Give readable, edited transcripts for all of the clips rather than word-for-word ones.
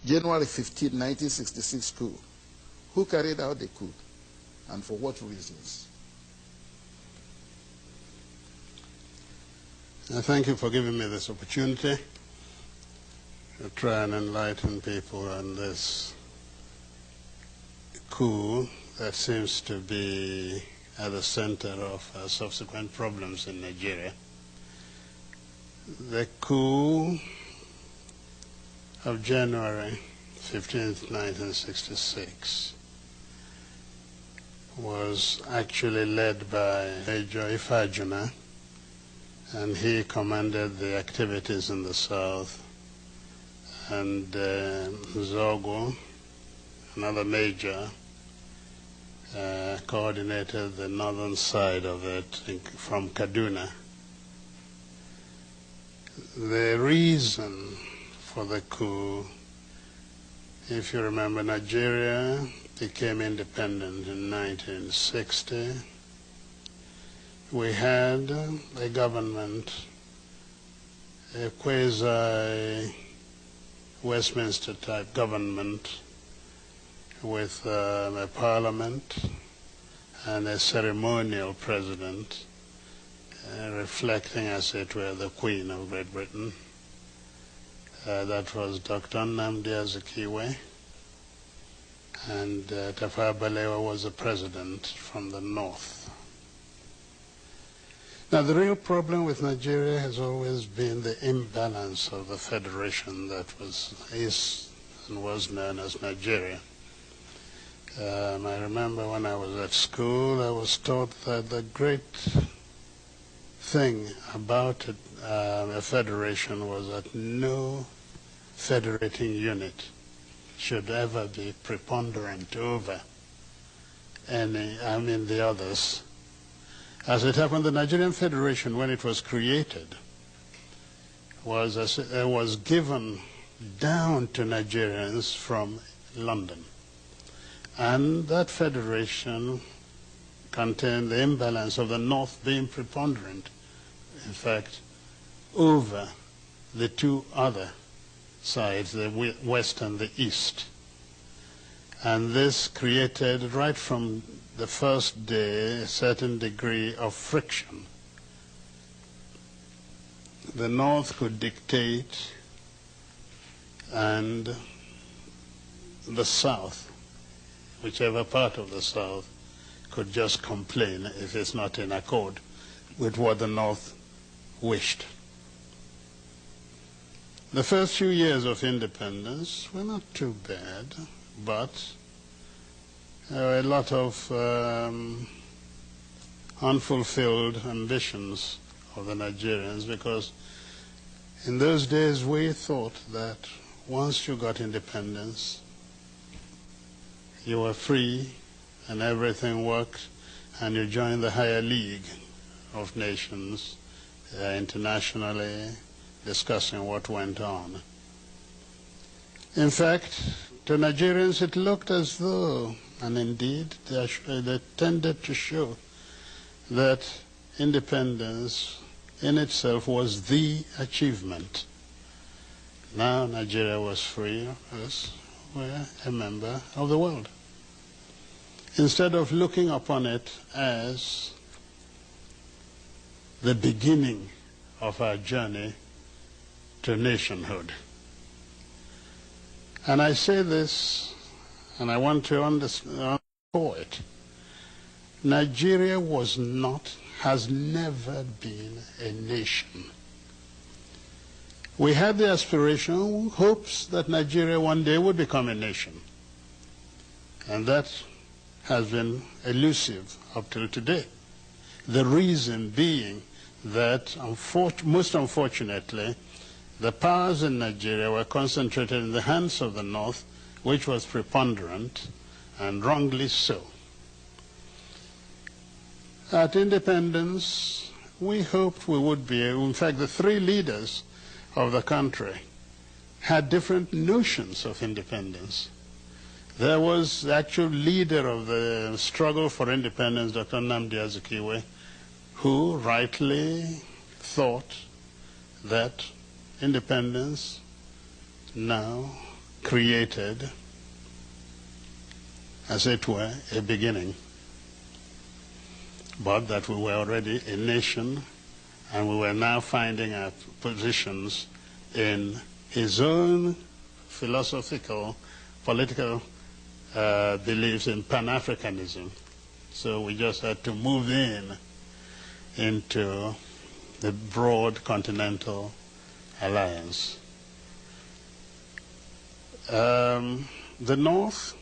January 15, 1966 coup. Who carried out the coup and for what reasons? Thank you for giving me this opportunity to try and enlighten people on this coup that seems to be at the center of subsequent problems in Nigeria. The coup of January 15th, 1966 was actually led by Major Ifajuna, and he commanded the activities in the south, and Zogo, another major, coordinated the northern side of it from Kaduna. The reason for the coup, if you remember, Nigeria became independent in 1960. We had a government, a quasi-Westminster type government with a parliament and a ceremonial president, reflecting, as it were, the Queen of Great Britain. That was Dr. Nnamdi Azikiwe, and Tafawa Balewa was the president from the north. Now, the real problem with Nigeria has always been the imbalance of the federation that is and was known as Nigeria. I remember when I was at school, I was taught that the great thing about a federation was that no federating unit should ever be preponderant over the others. As it happened, the Nigerian Federation, when it was created, was given down to Nigerians from London. And that federation contained the imbalance of the North being preponderant, in fact, over the two other sides, the West and the East. And this created, right from the first day, a certain degree of friction. The North could dictate, and the South, whichever part of the South, could just complain if it's not in accord with what the North wished. The first few years of independence were not too bad, but there were a lot of unfulfilled ambitions of the Nigerians, because in those days we thought that once you got independence, you were free and everything worked, and you joined the higher league of nations internationally, discussing what went on. In fact, to Nigerians it looked as though, and indeed they tended to show, that independence in itself was the achievement. Now Nigeria was free, us were a member of the world, instead of looking upon it as the beginning of our journey to nationhood. And I say this, and I want to underscore it. Nigeria was not, has never been a nation. We had the aspiration, hopes that Nigeria one day would become a nation. And that has been elusive up till today. The reason being that, most unfortunately, the powers in Nigeria were concentrated in the hands of the North, which was preponderant, and wrongly so. At independence, we hoped we would be able, in fact, the three leaders of the country had different notions of independence. There was the actual leader of the struggle for independence, Dr. Nnamdi Azikiwe, who rightly thought that independence now created, as it were, a beginning, but that we were already a nation and we were now finding our positions in his own philosophical, political beliefs in Pan-Africanism. So we just had to move into the broad continental alliance. The North,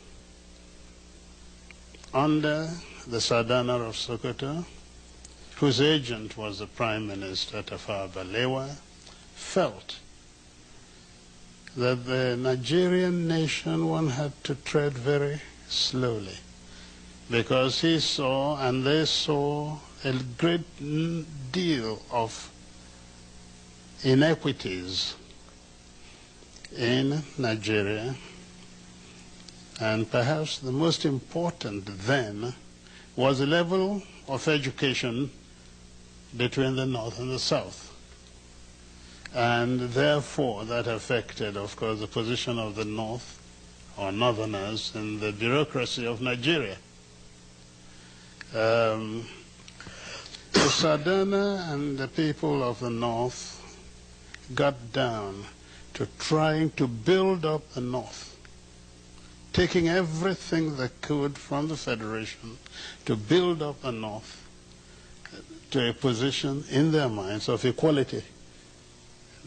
under the Sultanate of Sokoto, whose agent was the Prime Minister Tafawa Balewa, felt that the Nigerian nation one had to tread very slowly, because he saw and they saw a great deal of inequities in Nigeria, and perhaps the most important then was the level of education between the North and the South. And therefore that affected, of course, the position of the North, or Northerners, in the bureaucracy of Nigeria. The Sadana and the people of the North got down to trying to build up the North, taking everything they could from the Federation to build up the North to a position in their minds of equality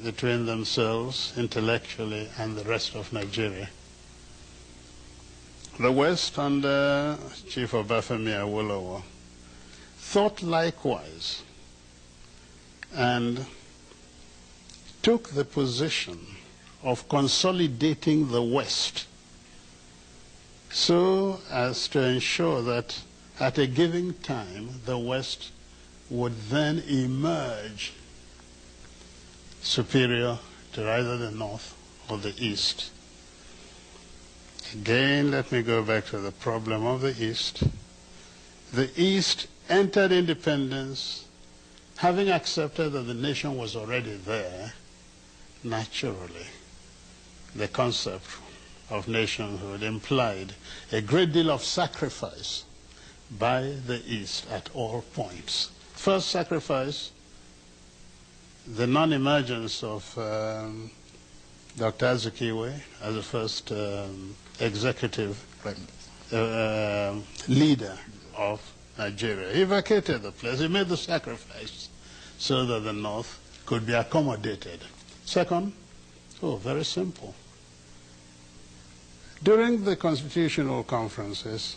between themselves intellectually and the rest of Nigeria. The West, under Chief Obafemi Awolowo, thought likewise and took the position of consolidating the West so as to ensure that at a given time the West would then emerge superior to either the North or the East. Again, let me go back to the problem of the East. The East entered independence having accepted that the nation was already there. Naturally, the concept of nationhood implied a great deal of sacrifice by the East at all points. First sacrifice, the non-emergence of Dr. Azikiwe as the first executive leader of Nigeria. He vacated the place. He made the sacrifice so that the North could be accommodated. Second, very simple. During the constitutional conferences,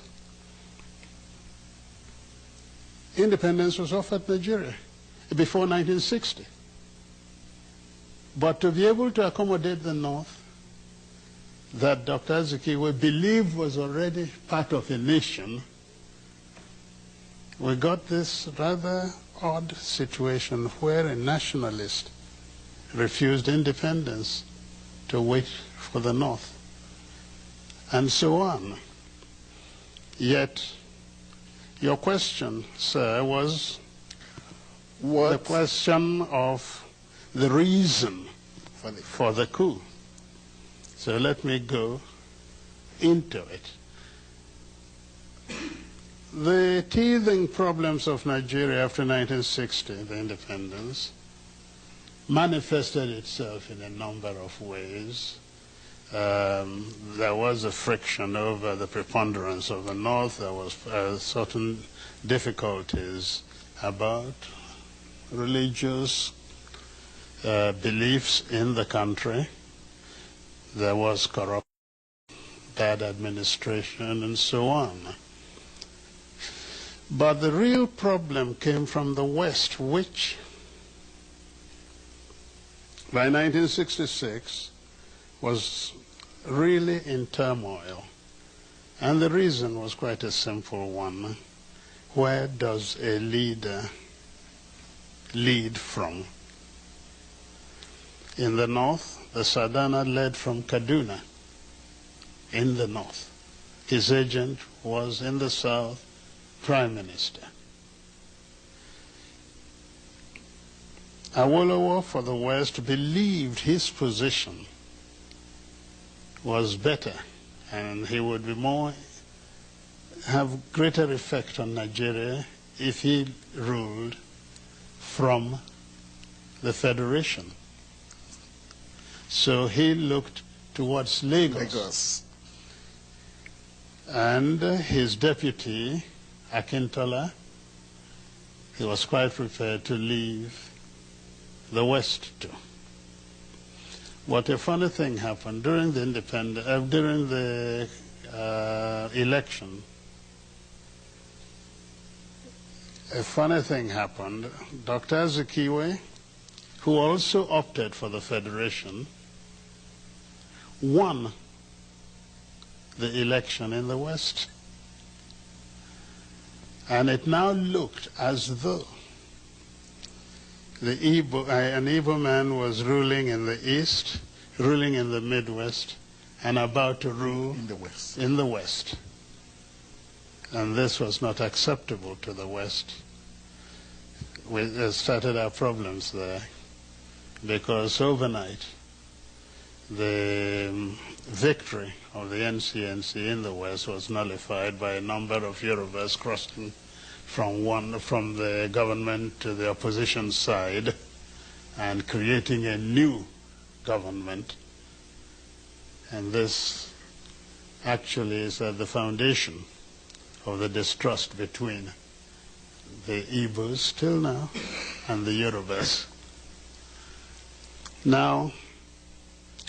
independence was offered Nigeria before 1960. But to be able to accommodate the North, that Dr. Azikiwe believed was already part of a nation, we got this rather odd situation where a nationalist refused independence to wait for the North, and so on. Yet, your question, sir, was the question of the reason for the coup. So let me go into it. The teething problems of Nigeria after 1960, the independence, manifested itself in a number of ways. There was a friction over the preponderance of the North. There was certain difficulties about religious beliefs in the country. There was corruption, bad administration, and so on. But the real problem came from the West, which by 1966 was really in turmoil. And the reason was quite a simple one. Where does a leader lead from? In the North, the Sadana led from Kaduna, in the North. His agent was in the South, Prime Minister. Awolowo for the West believed his position was better, and he would be have greater effect on Nigeria if he ruled from the Federation. So he looked towards Lagos. And his deputy, Akintola, he was quite prepared to leave the West too. What a funny thing happened during the election. A funny thing happened. Dr. Azikiwe, who also opted for the Federation, won the election in the West. And it now looked as though an Igbo man was ruling in the East, ruling in the Midwest, and about to rule in the West. And this was not acceptable to the West. We started our problems there, because overnight the victory of the NCNC in the West was nullified by a number of Yorubas crossing from the government to the opposition side and creating a new government. And this actually is at the foundation of the distrust between the Igbos still now and the Yorubas. Now,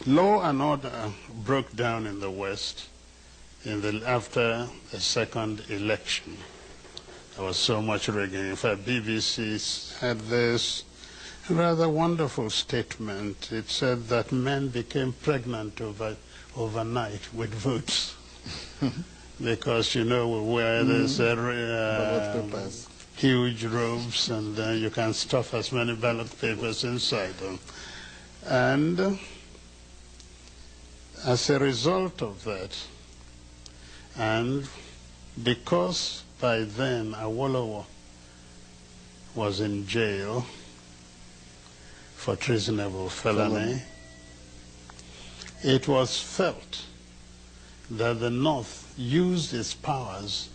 law and order broke down in the West after the second election. There was so much rigging. In fact, BBC had this rather wonderful statement. It said that men became pregnant overnight with votes. Because, you know, we wear these huge robes, and you can stuff as many ballot papers inside them. And as a result of that, and because by then Awolowo was in jail for treasonable felony, it was felt that the North used its powers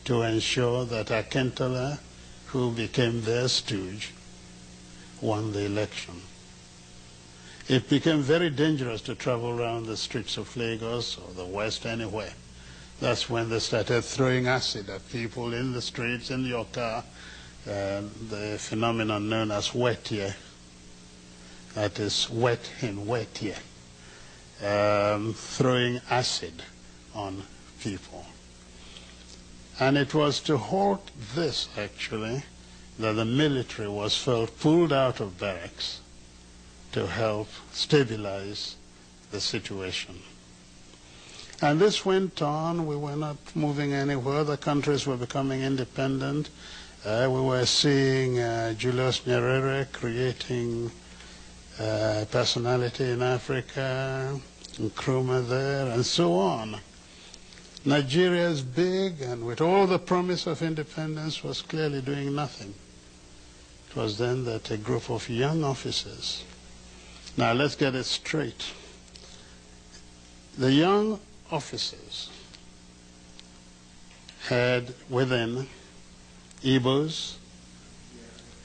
to ensure that Akintola, who became their stooge, won the election. It became very dangerous to travel around the streets of Lagos or the West, anywhere. That's when they started throwing acid at people in the streets, in your car, the phenomenon known as wet year. That is wet in wet year. Throwing acid on people. And it was to halt this, actually, that the military was pulled out of barracks to help stabilize the situation. And this went on. We were not moving anywhere. The countries were becoming independent. We were seeing Julius Nyerere creating personality in Africa, Nkrumah there, and so on. Nigeria is big, and with all the promise of independence, was clearly doing nothing. It was then that a group of young officers. Now let's get it straight. The young officers had within Igbos,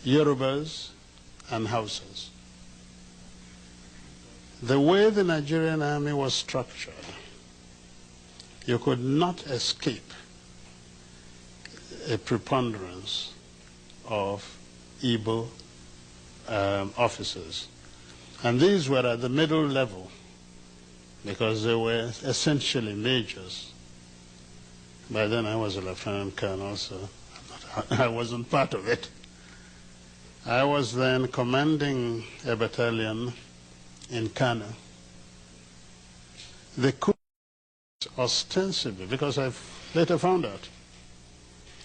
Yorubas, and Hausas. The way the Nigerian army was structured, you could not escape a preponderance of Igbo officers. And these were at the middle level, because they were essentially majors. By then I was a lieutenant colonel, so I wasn't part of it. I was then commanding a battalion in Kano. The coup ostensibly, because I've later found out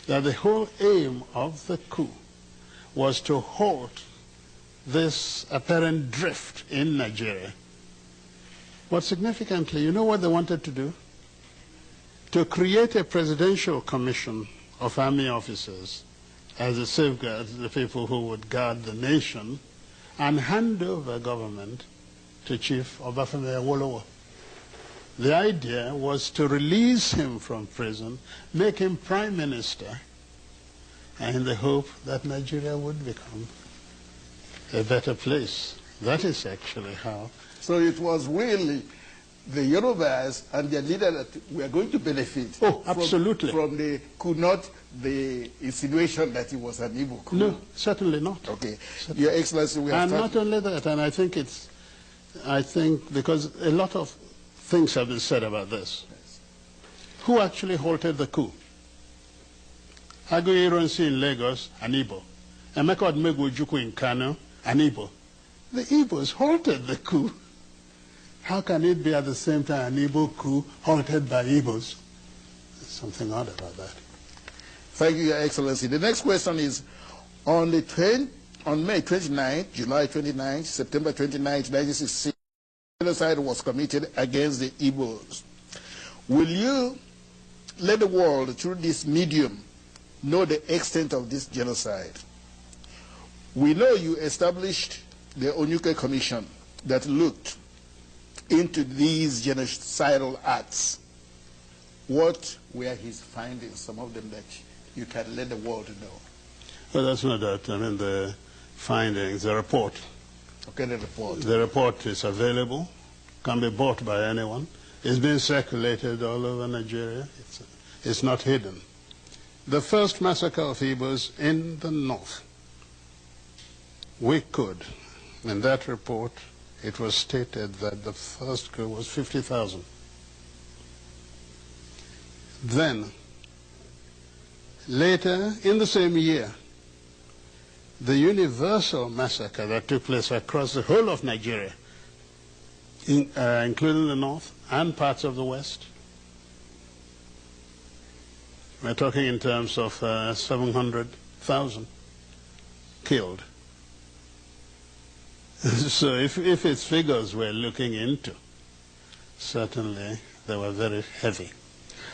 that the whole aim of the coup was to halt this apparent drift in Nigeria. But significantly, you know what they wanted to do? To create a presidential commission of army officers as a safeguard, the people who would guard the nation, and hand over government to Chief Obafemi Awolowo. The idea was to release him from prison, make him prime minister, and in the hope that Nigeria would become a better place. That is actually how. So it was really the Yorubas and their leader that were going to benefit. Oh, absolutely. From the coup, not the insinuation that it was an Igbo coup. No, certainly not. Okay. Certainly. Your Excellency, we have And not only that, and I think because a lot of things have been said about this. Yes. Who actually halted the coup? Aguiyi Ironsi in Lagos, an Igbo. Emeka Ojukwu in Kano, an Igbo. The Igbos halted the coup. How can it be at the same time an Igbo coup halted by Igbos? There's something odd about that. Thank you, Your Excellency. The next question is, on May 29th, July 29th, September 29th, 1966, genocide was committed against the Igbos. Will you let the world, through this medium, know the extent of this genocide? We know you established the Onyuke Commission that looked into these genocidal acts. What were his findings, some of them that you can let the world know? Well, that's no doubt. I mean, the findings, the report. Okay, the report. The report is available, can be bought by anyone. It's been circulated all over Nigeria. It's not hidden. The first massacre of Igbos in the north, we could, in that report, it was stated that the first coup was 50,000. Then, later in the same year, the universal massacre that took place across the whole of Nigeria, including the north and parts of the west, we're talking in terms of 700,000 killed. So if its figures we're looking into, certainly they were very heavy.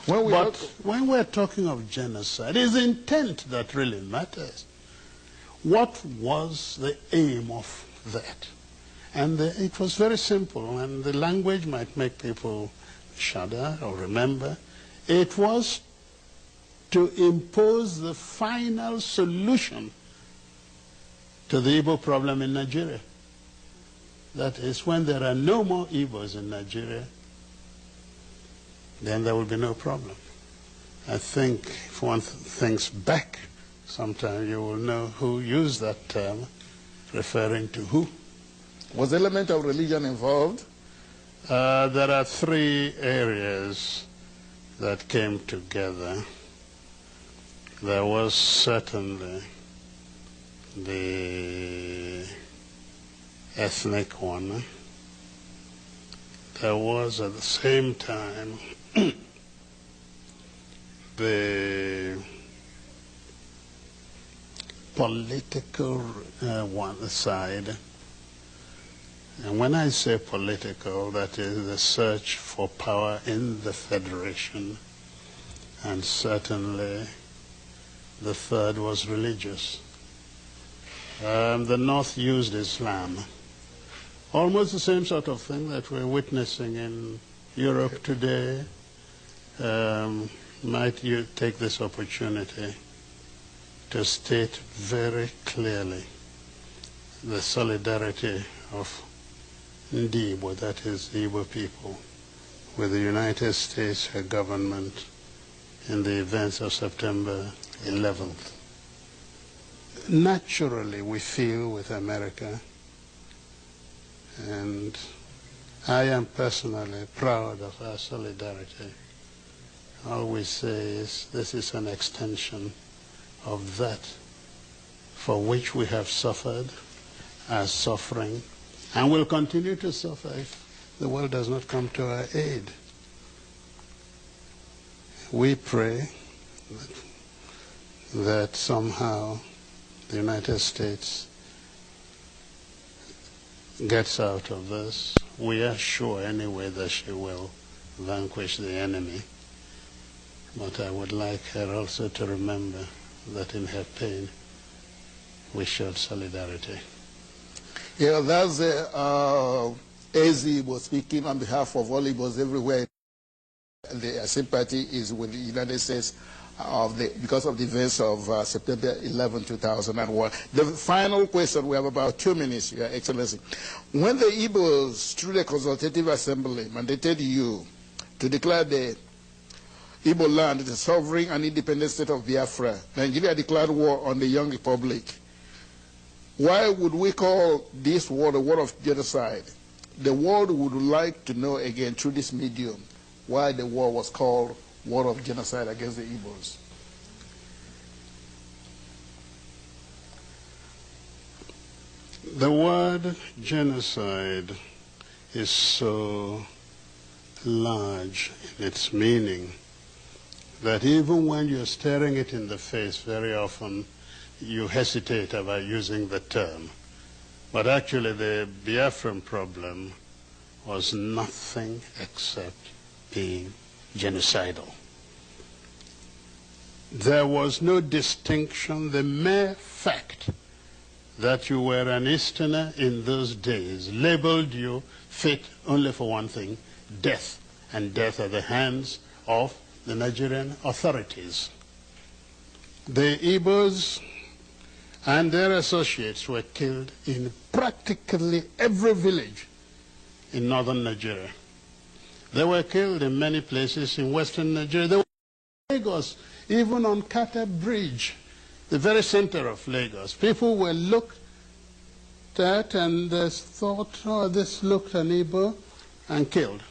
But when we're talking of genocide, it's the intent that really matters. What was the aim of that? And it was very simple, and the language might make people shudder or remember. It was to impose the final solution to the Igbo problem in Nigeria. That is, when there are no more Igbos in Nigeria, then there will be no problem. I think if one thinks back, sometime you will know who used that term, referring to who. Was the element of religion involved? There are three areas that came together. There was certainly the ethnic one. There was at the same time the political one side. And when I say political, that is the search for power in the federation. And certainly the third was religious. The North used Islam. Almost the same sort of thing that we're witnessing in Europe today. Might you take this opportunity to state very clearly the solidarity of Igbo, that is the Igbo people, with the United States government in the events of September 11th. Naturally, we feel with America, and I am personally proud of our solidarity. All we say is this is an extension of that for which we have suffered, are suffering, and will continue to suffer if the world does not come to our aid. We pray that somehow the United States gets out of this. We are sure anyway that she will vanquish the enemy. But I would like her also to remember that in her pain we showed solidarity. Yeah, that's AZ was speaking on behalf of all Igbos everywhere. the sympathy is with the United States because of the events of September 11, 2001. The final question, we have about 2 minutes, Your Excellency. When the Igbos, through the Consultative Assembly, mandated you to declare the Igbo land the sovereign and independent state of Biafra, Nigeria declared war on the young republic. Why would we call this war the war of genocide? The world would like to know again through this medium why the war was called war of genocide against the Igbos. The word genocide is so large in its meaning that even when you're staring it in the face, very often you hesitate about using the term. But actually the Biafran problem was nothing except being genocidal. There was no distinction. The mere fact that you were an Easterner in those days labeled you fit only for one thing: death, and death at the hands of the Nigerian authorities. The Igbos and their associates were killed in practically every village in northern Nigeria. They were killed in many places in western Nigeria. They were in Lagos, even on Kata Bridge, the very center of Lagos. People were looked at and thought, oh, this looked an Igbo, and killed.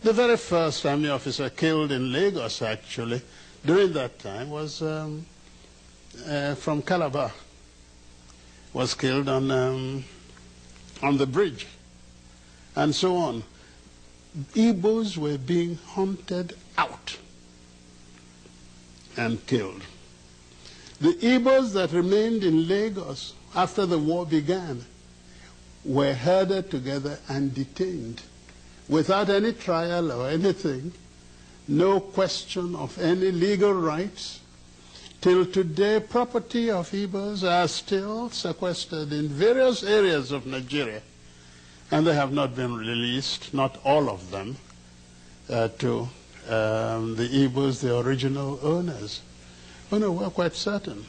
The very first army officer killed in Lagos, actually, during that time was from Calabar, was killed on the bridge, and so on. Igbos were being hunted out and killed. The Igbos that remained in Lagos after the war began were herded together and detained without any trial or anything, no question of any legal rights. Till today, property of Igbos are still sequestered in various areas of Nigeria, and they have not been released, not all of them, to the Igbos, the original owners. Oh no, we're quite certain.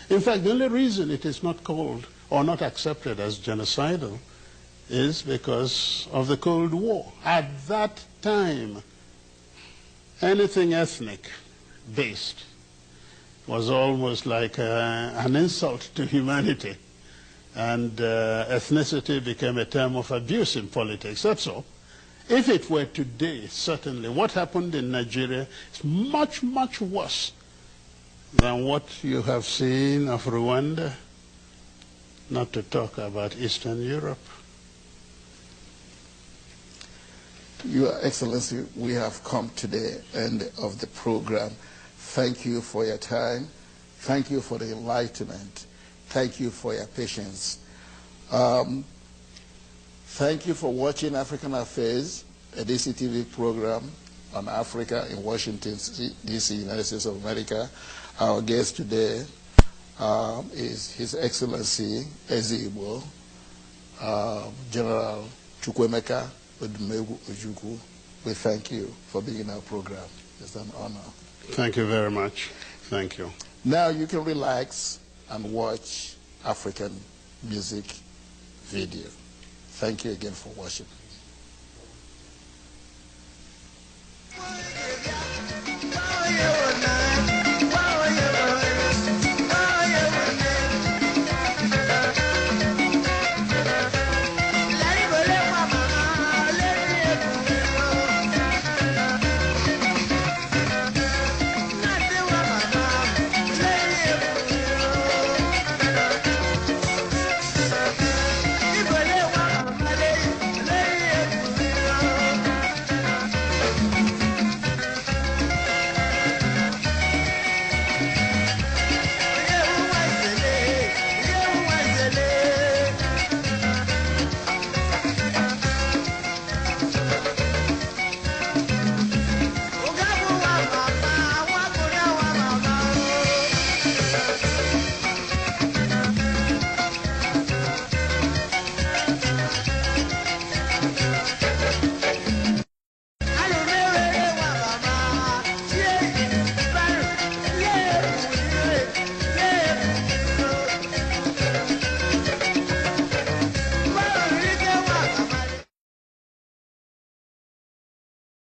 In fact, the only reason it is not called or not accepted as genocidal is because of the Cold War. At that time, anything ethnic-based was almost like an insult to humanity. And ethnicity became a term of abuse in politics. That's all. If it were today, certainly, what happened in Nigeria is much, much worse than what you have seen of Rwanda, not to talk about Eastern Europe. Your Excellency, we have come to the end of the program. Thank you for your time. Thank you for the enlightenment. Thank you for your patience. Thank you for watching African Affairs, a DCTV program on Africa in Washington, D.C., United States of America. Our guest today is His Excellency Eze-Igbo, General Emeka. We thank you for being in our program. It's an honor. Thank you very much. Thank you. Now you can relax and watch African music video. Thank you again for watching.